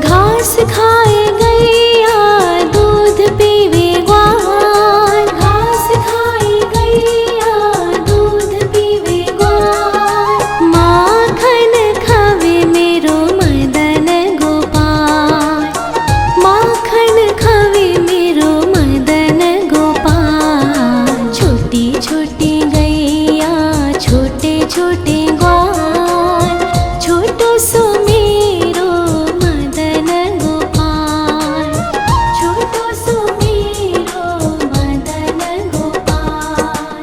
घास खाए गैया दूध पीवे ग्वाल, घास खाए गैया दूध पीवे ग्वाल। माखन खावे मेरो मदन गोपाल, माखन खावे मेरो मदन गोपाल। छोटी छोटी गैया छोटे छोटे ग्वाल, छोटो सो मेरो मदन गोपाल, छोटो सो मेरो मदन गोपाल।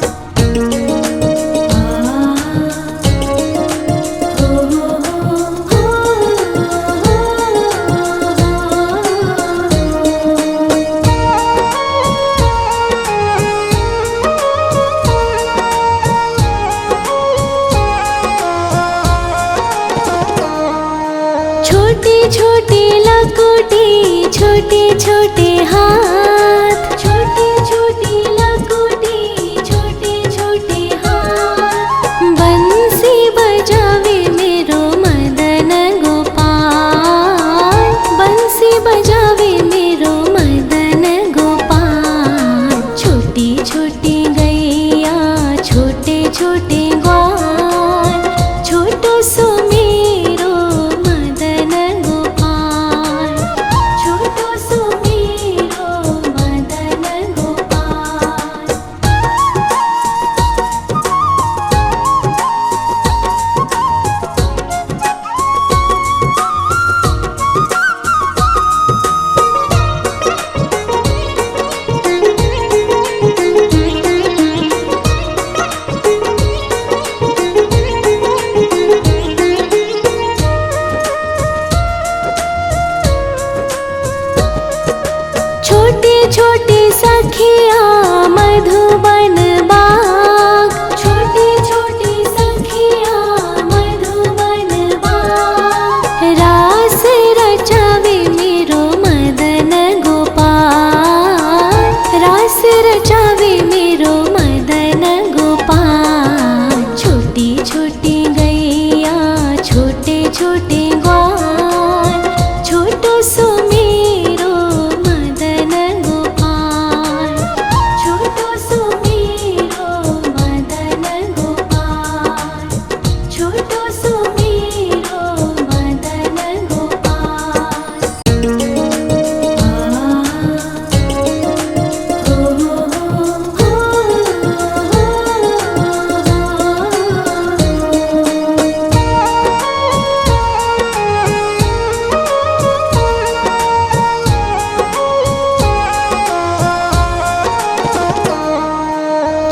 छोटी छोटी लकुटी छोटे छोटे हाथ, छोटी छोटी लकुटी छोटे छोटे हाथ। बंसी बजावे मेरो मदन गोपाल, बंसी बजावे मेरो मदन गोपाल। छोटी छोटी गैया छोटे छोटे ग्वाल, छोटो सो मेरो मदन गोपाल, छोटो सो मेरो मदन गोपाल। छोटे छोटे सखिया मधुबन बाग, छोटे छोटे सखिया मधुबन बाग। रास रचावे मेरो मदन गोपाल, रास रचावे मेरो मदन गोपाल। छोटी छोटी गैया छोटे छोटे ग्वाल, छोटो सो मेरो मदन गोपाल, छोटो सो मेरो मदन गोपाल, छोटो सो मेरो मदन गोपाल।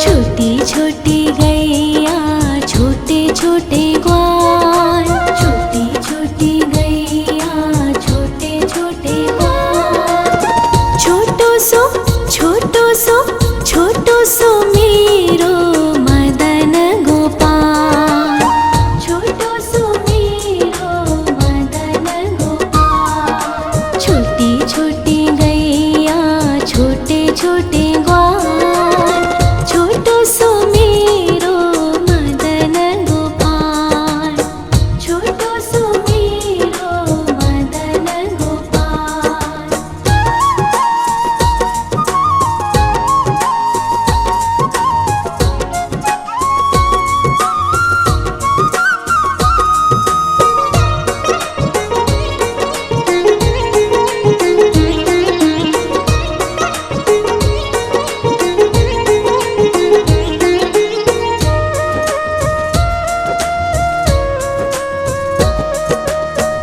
छोटी छोटी गैया छोटे छोटे ग्वाल, छोटी छोटी गैया छोटे छोटे ग्वाल। छोटो सो छोटो सो छोटो सो मेरो मदन गोपाल, छोटो सो मेरो मदन गोपाल। छोटी छोटी गैया छोटे छोटे ग्वाल, छोटो सो मेरो मदन गोपाल, छोटो सो मेरो मदन गोपाल।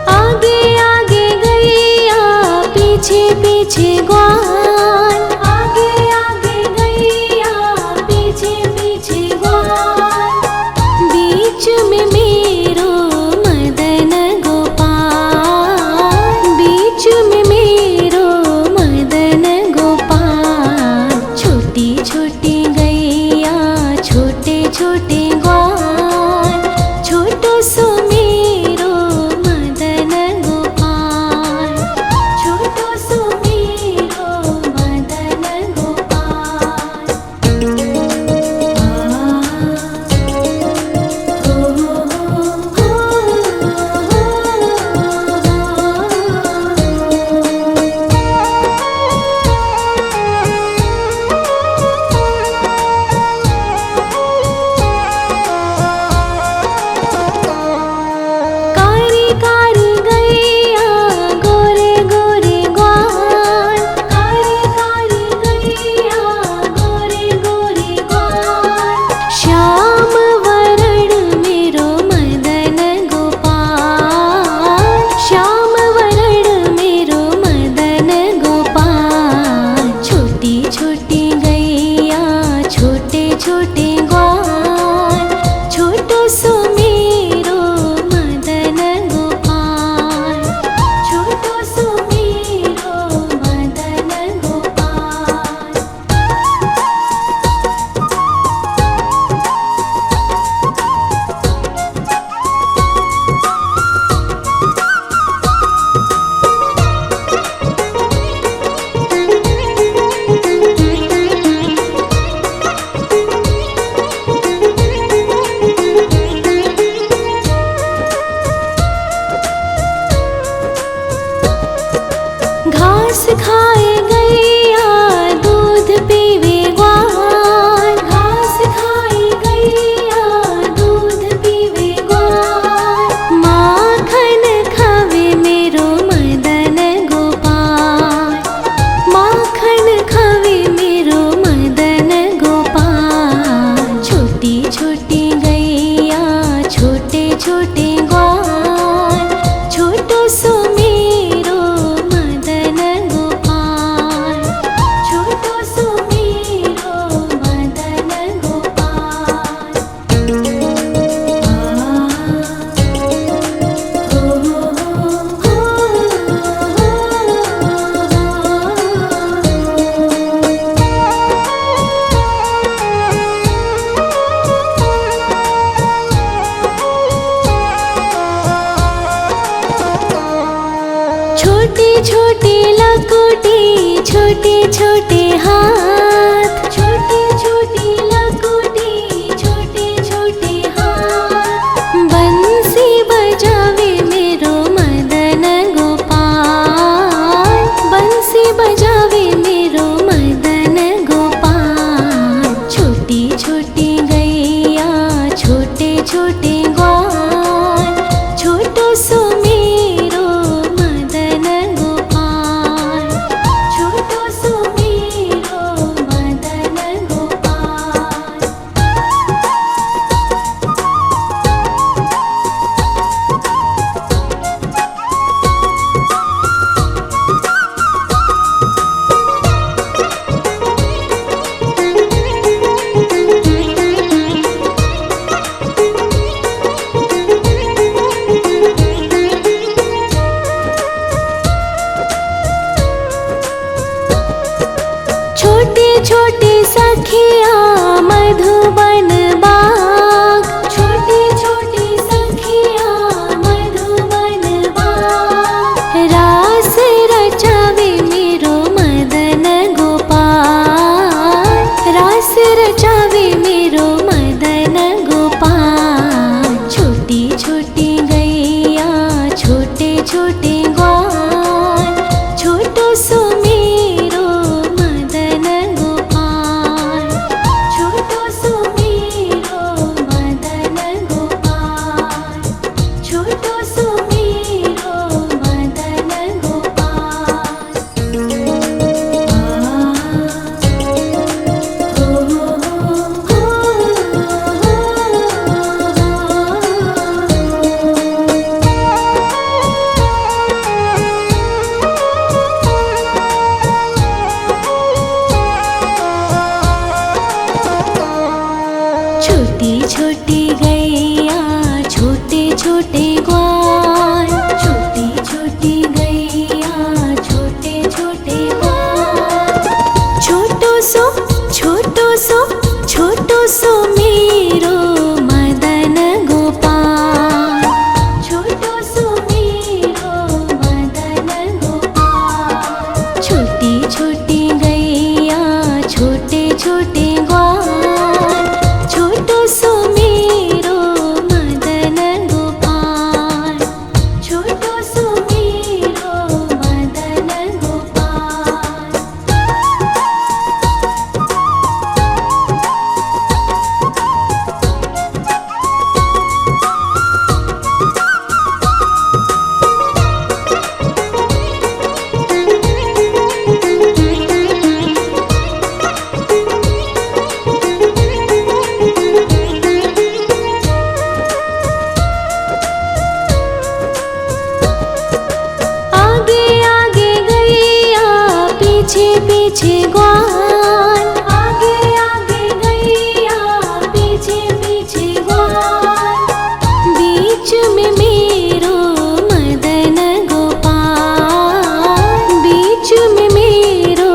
आगे आगे गैया पीछे पीछे ग्वाल, आगे आगे गैया पीछे पीछे ग्वाल। बीच में मेरो मदन गोपाल, बीच में मेरो मदन गोपाल। छोटी छोटी गैया छोटे छोटे ग्वाल, छोटो सो मेरो मदन गोपाल, छोटो सो मेरो घास खाए गैया दूध पीवे ग्वाल, घास खाए गैया दूध पीवे ग्वाल, माखन खावे मेरो मदन गोपाल, माखन खावे मेरो मदन गोपाल। छोटी छोटी गैया छोटे छोटे ग्वाल, छोटो सो मेरो मदन गोपाल, छोटो सो मेरो मदन गोपाल। छोटे छोटे लकोटी छोटे छोटे हाथ, छोटे छोटे लकोटी छोटे छोटे हाथ, बंसी बजावे मेरो मदन गोपाल, बंसी बजावे मेरो मदन गोपाल। छोटी छोटी गैया छोटे छोटे ग्वाल, छोटो सो मेरो मदन गोपाल, छोटो सो मेरो मदन गोपाल। छोटे छोटे सखिया मधुबन बाग, छोटे छोटे सखिया मधुबन बाग, रास रचावे मेरो मदन गोपाल, रास रचावे मेरो मदन गोपाल। छोटी छोटी गैया छोटे छोटे ग्वाल, छोटो सो मेरो मदन गोपाल, छोटो सो मेरो मदन गोपाल, छोटो सो मेरो मदन गोपाल। छोटी छोटी गैया छोटे छोटे ग्वाल, छोटी छोटी गैया छोटे छोटे ग्वाल, छोटो सो छोटो सो छोटो सो मेरो मदन गोपाल, छोटो सो मेरो मदन गोपाल। छोटी छोटी गैया छोटे छोटे ग्वाल, छोटो सो मेरो मदन गोपाल, छोटो सो मेरो मदन गोपाल। आगे आगे गैया पीछे पीछे ग्वाल, आगे आगे गैया पीछे पीछे ग्वाल, बीच में मेरो मदन गोपाल, बीच में मेरो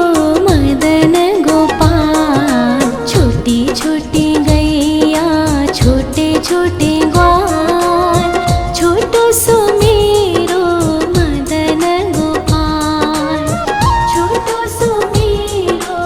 मदन गोपाल। छोटी छोटी गैया छोटे छोटे ग्वाल, छोटो सो मेरो मदन गोपाल, छोटो सो मेरो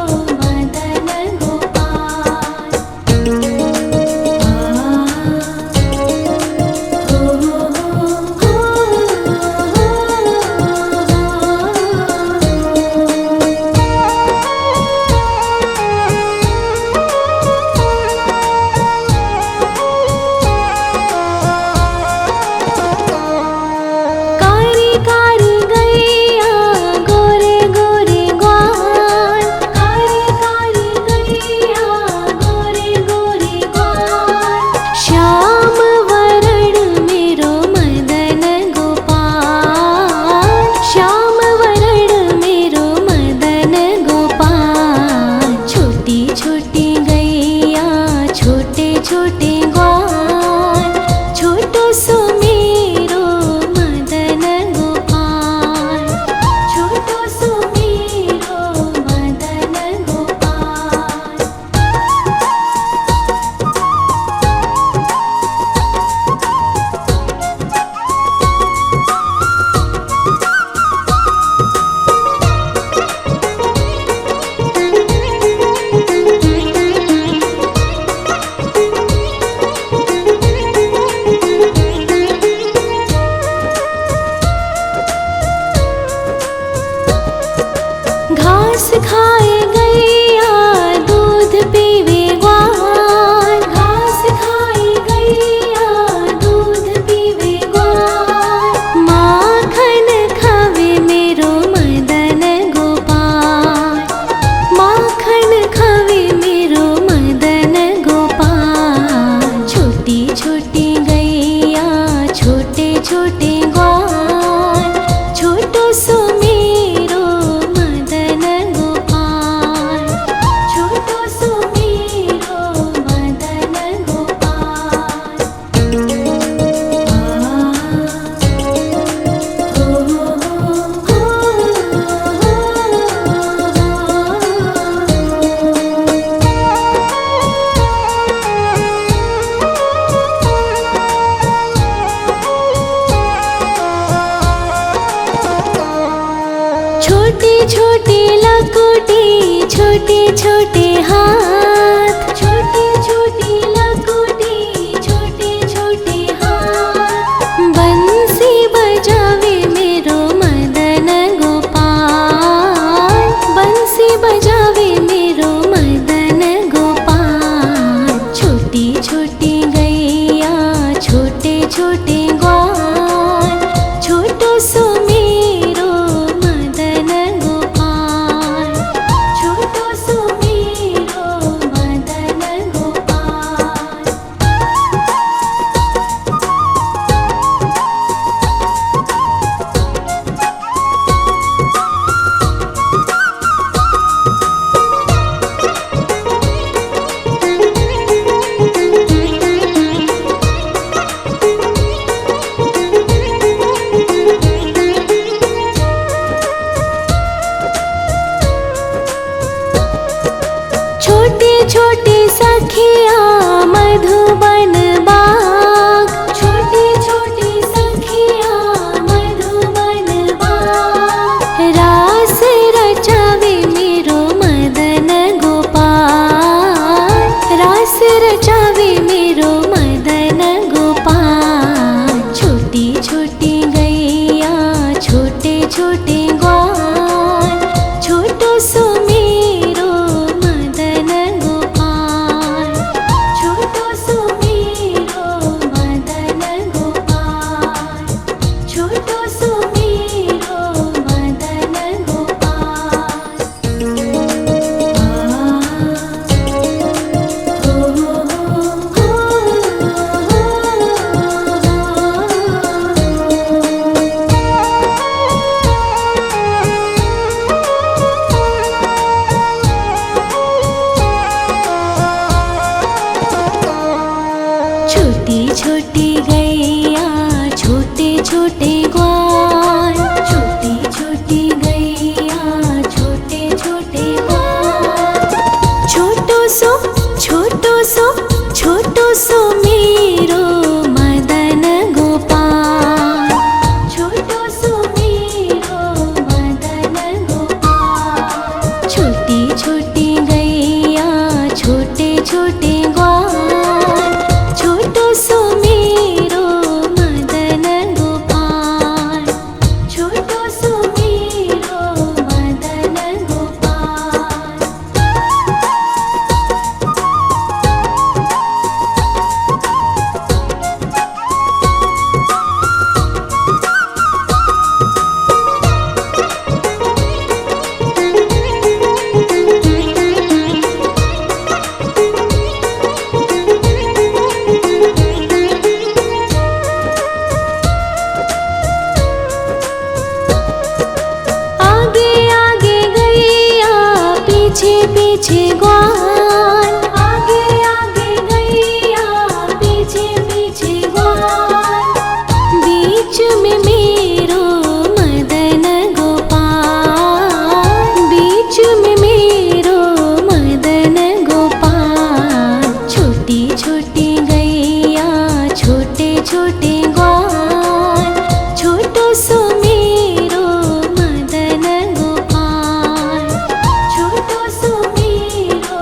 छोटे छोटे लकोटे छोटे छोटे हाथ, छोटे छोटे लकोटे छोटे छोटे हाथ। बंसी बजावे मेरो मदन गोपाल, बंसी बजावे मेरो मदन गोपाल। छोटी छोटी गैया छोटे छोटे ग्वाल, छोटो सो मेरो मदन गोपाल, छोटो सो मेरो मदन गोपाल। छोटे छोटे सखिया मधुबन बाग, छोटे छोटे सखिया मधुबन बाग। रास रचावे मेरो मदन गोपाल, रास रचावे मेरो मदन गोपाल। छोटी छोटी गैया छोटे छोटे ग्वाल, छोटो सो मेरो मदन गोपाल, छोटो सो मेरो मदन गोपाल, छोटो सो मेरो मदन गोपाल। छोटी छोटी गैया छोटे छोटे ग्वाल, छोटी छोटी गैया छोटे छोटे ग्वाल। छोटो सो छोटो सो छोटो सो मेरो मदन गोपाल, छोटो सो मेरो मदन गोपाल। छोटी छोटी गैया छोटे छोटे ग्वाल, छोटो सो मेरो मदन गोपाल, छोटो सो मेरो मदन गोपाल। आगे आगे गैया पीछे पीछे ग्वाल, आगे आगे गैया पीछे पीछे ग्वाल। बीच में मेरो मदन गोपाल, बीच में मेरो मदन गोपाल। छोटी छोटी गैया छोटे छोटे ग्वाल, छोटो सो मेरो मदन गोपाल, छोटो सो मेरो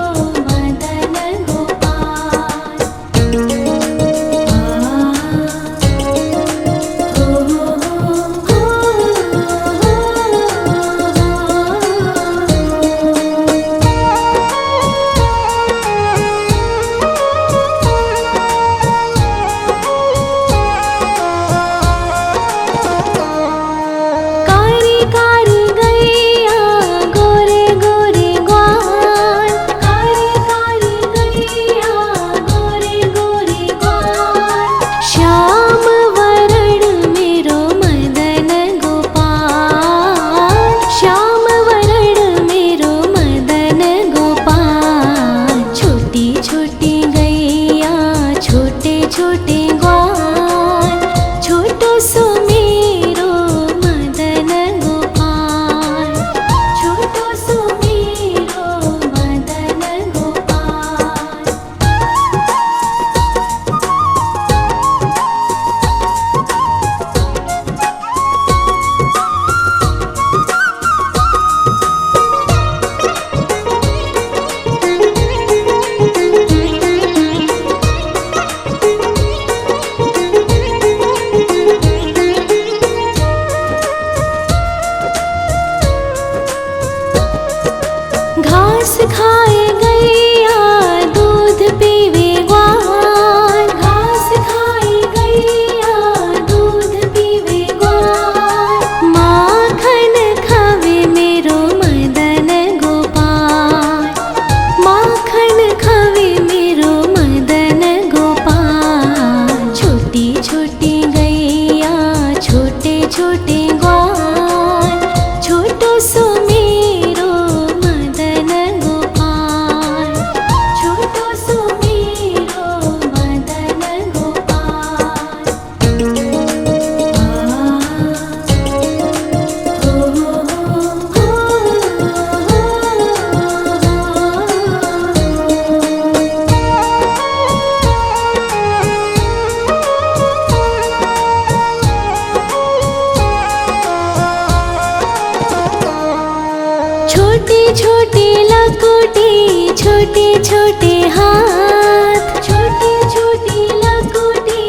छोटी लकुटी छोटे छोटे हाथ, छोटी छोटी लकुटी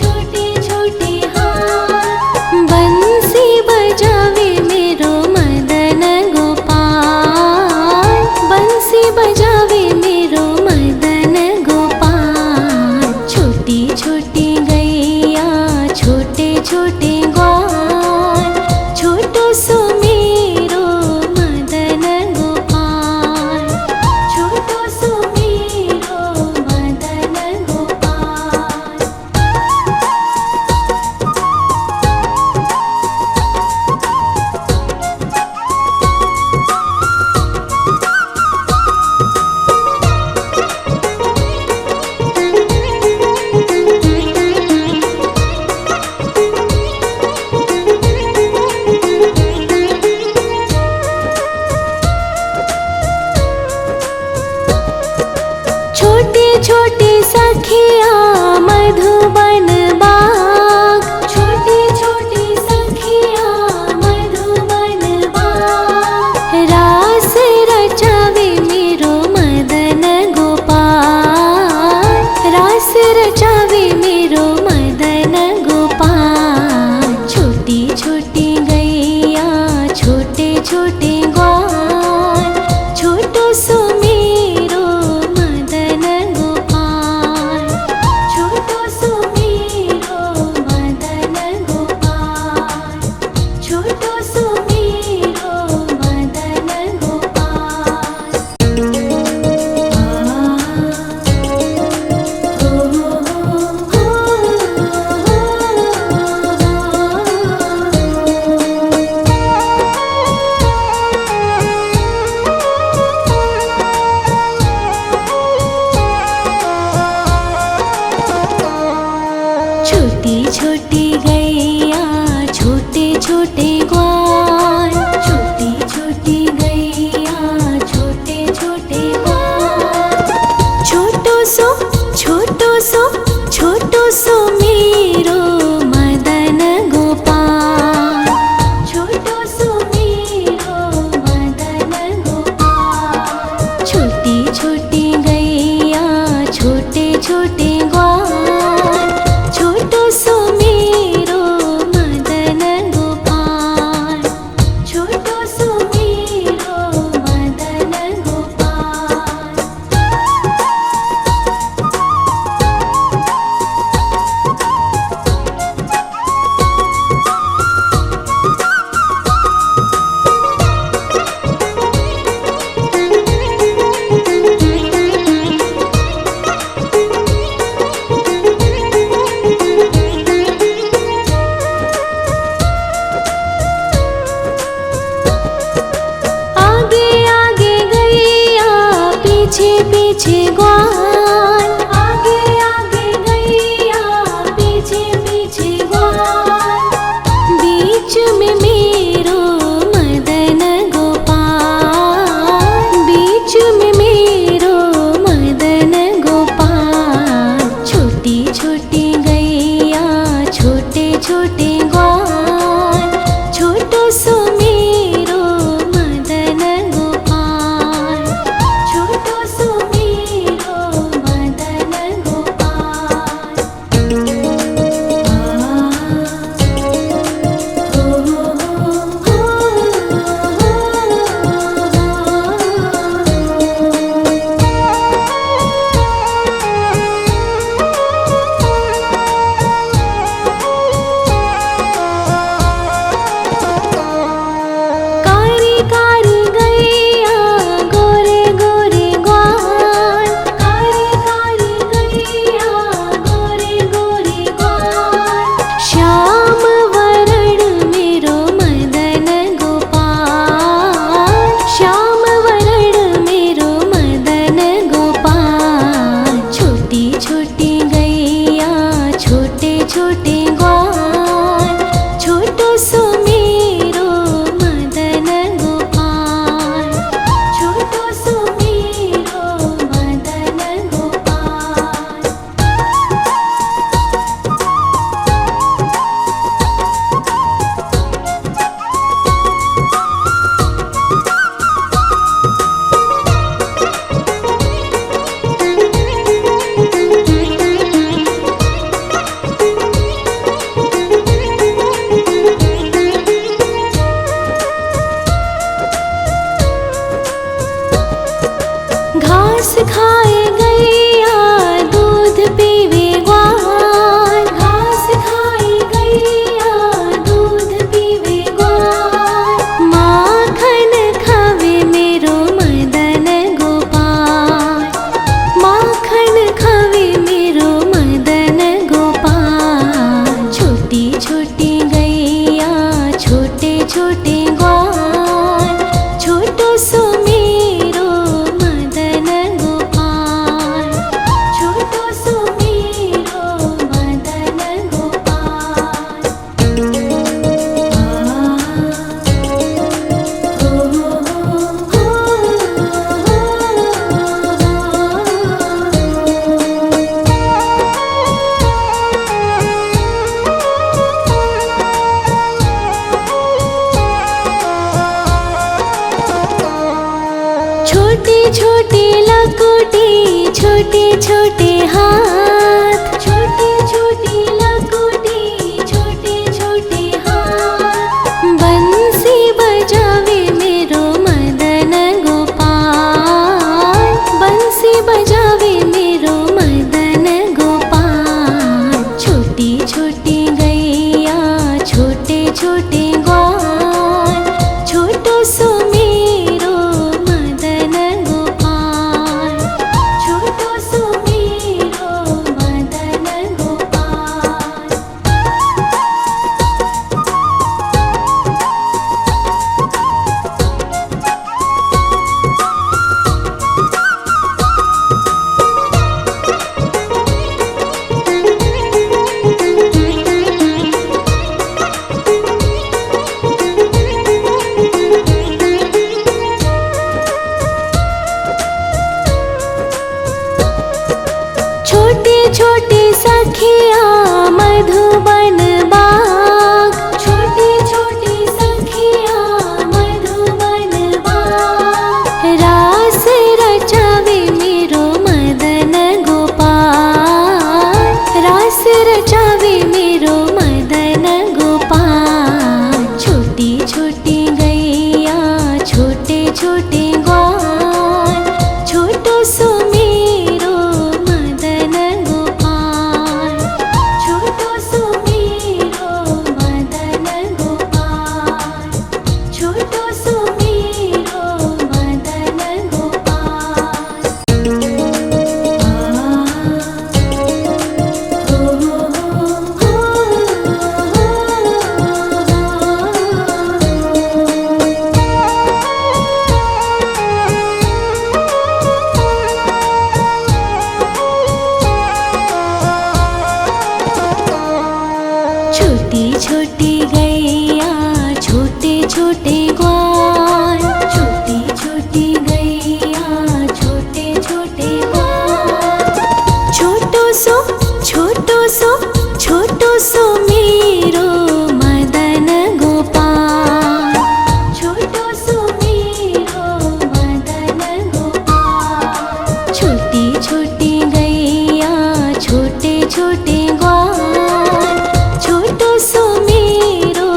छोटे छोटे हाथ। बंसी बजावे मेरो मदन गोपाल, बंसी बजावे मेरो मदन गोपाल। छोटी छोटी गैया छोटे छोटे ग्वाल, छोटो सो मेरो मदन गोपाल, छोटो सो मेरो मदन गोपाल। छोटी छोटी सखिया मधुबन बाग, छोटी छोटी सखिया मधुबन बाग। रास रचावे मेरो मदन गोपाल, रास रचावे मेरो मदन गोपाल। छोटी छोटी गैया छोटे छोटे ग्वाल, छोटो सो मेरो मदन गोपाल, छोटो सो मेरो मदन गोपाल, छोटो सो मेरो मदन गोपाल। छोटी छोटी गैया छोटे छोटे ग्वाल, छोटी छोटी गैया छोटे छोटे ग्वाल। छोटो सो छोटो सो छोटो सो मेरो मदन गोपाल, छोटो सो मेरो मदन गोपाल। छोटी छोटी गैया छोटे छोटे ग्वाल, छोटो सो मेरो मदन गोपाल, छोटो सो मेरो मदन गोपाल। आगे आगे गैया पीछे पीछे ग्वाल, आगे आगे गैया पीछे पीछे ग्वाल। बीच में मेरो मदन गोपाल, बीच में मेरो मदन गोपाल। छोटी छोटी गैया छोटे छोटे ग्वाल, छोटो सो मेरो मदन गोपाल, छोटो सो मेरो खाए गैया दूध पीवे ग्वाल, घास खाए गैया दूध पीवे ग्वाल, माखन खावे मेरो मदन गोपाल, माखन खावे मेरो मदन गोपाल। छोटी छोटी गैया छोटे छोटे ग्वाल, छोटो सो मेरो मदन गोपाल, छोटो सो मेरो मदन गोपाल। छोटी छोटी लकुटी छोटे छोटे हाथ, छोटी छोटी लकुटी छोटे छोटे हाथ, बंसी बजावे मेरो मदन गोपाल, बंसी बजावे मेरो मदन गोपाल। छोटी छोटी गैया छोटे छोटे ग्वाल, छोटो सो मेरो मदन गोपाल, छोटो सो मेरो मदन गोपाल। छोटे छोटे सखिया मधुबन बाग, छोटे छोटे सखिया मधुबन बाग, रास रचावे मेरो मदन गोपाल, रास रचावे मेरो मदन गोपाल। छोटी छोटी गैया छोटे छोटे ग्वाल, छोटो सो मेरो मदन गोपाल, छोटो सो मेरो मदन गोपाल, छोटो सो मेरो मदन गोपाल। छोटी छोटी गैया छोटे छोटे ग्वाल, छोटी छोटी गैया छोटे छोटे ग्वाल, छोटो सो छोटो सो मेरो मदन गोपाल, छोटो सो मेरो मदन गोपाल। छोटी छोटी गैया छोटे छोटे ग्वाल, छोटो सो मेरो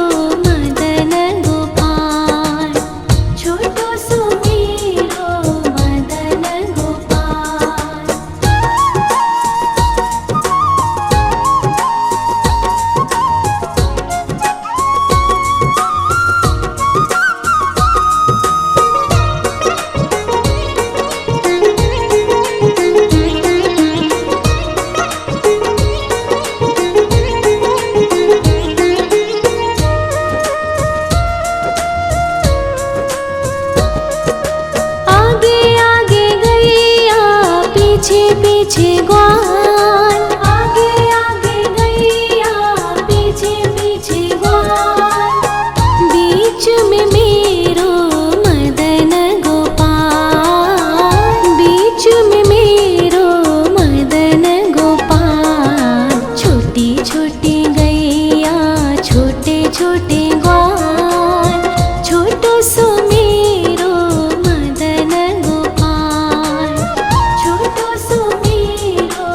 मदन गोपाल, छोटो सो मेरो मदन गोपाल। आगे आगे गैया पीछे पीछे ग्वाल, आगे आगे गैया पीछे पीछे ग्वाल, बीच में मेरो मदन गोपाल, बीच में मेरो मदन गोपाल। छोटी छोटी गैया छोटे छोटे ग्वाल, छोटो सो मेरो मदन गोपाल, छोटो सो मेरो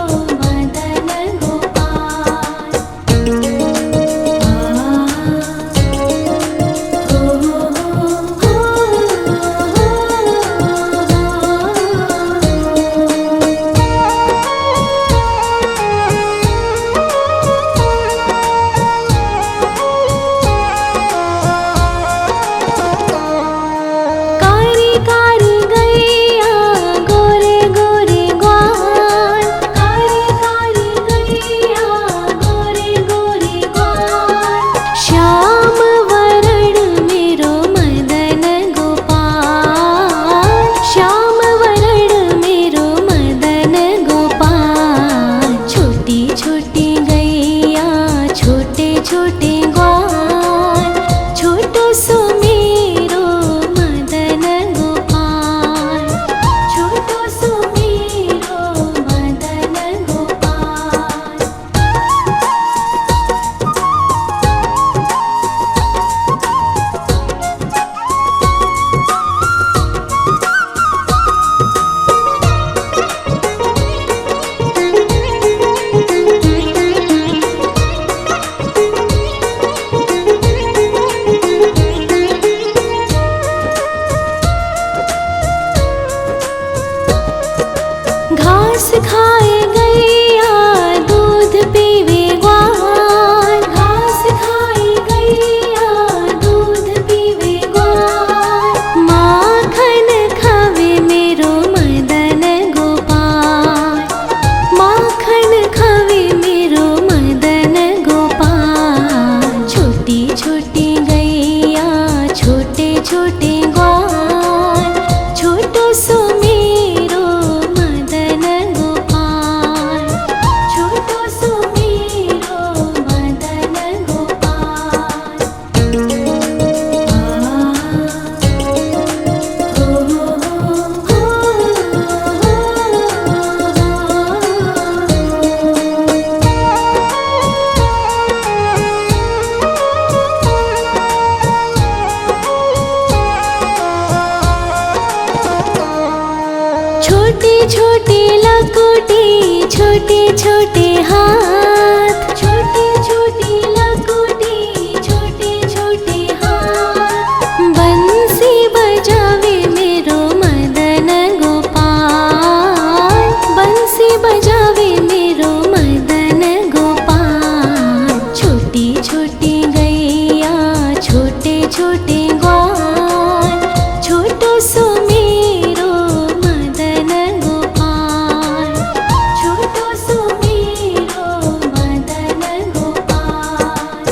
छोटी छोटी लकोटी छोटे छोटे हाथ, छोटी छोटी लकोटी छोटे छोटे हाथ। बंसी बजावे मेरो मदन गोपाल, बंसी बजावे मेरो मदन गोपाल। छोटी छोटी गैया छोटे छोटे ग्वाल, छोटो सो मेरो मदन गोपाल, छोटो सो मेरो मदन गोपाल।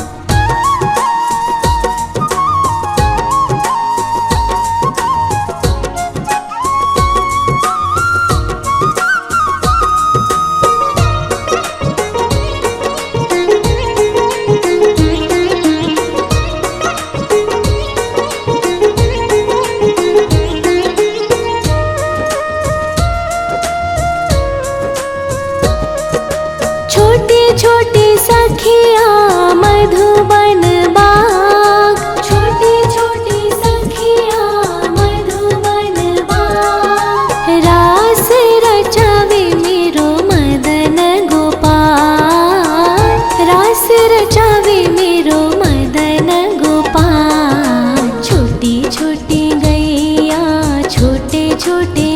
छोटे छोटे सखिया मधुबन बाग, छोटे छोटे सखिया मधुबन बाग। रास रचावे मेरो मदन गोपाल, रास रचावे मेरो मदन गोपाल। छोटी छोटी गैया छोटे छोटे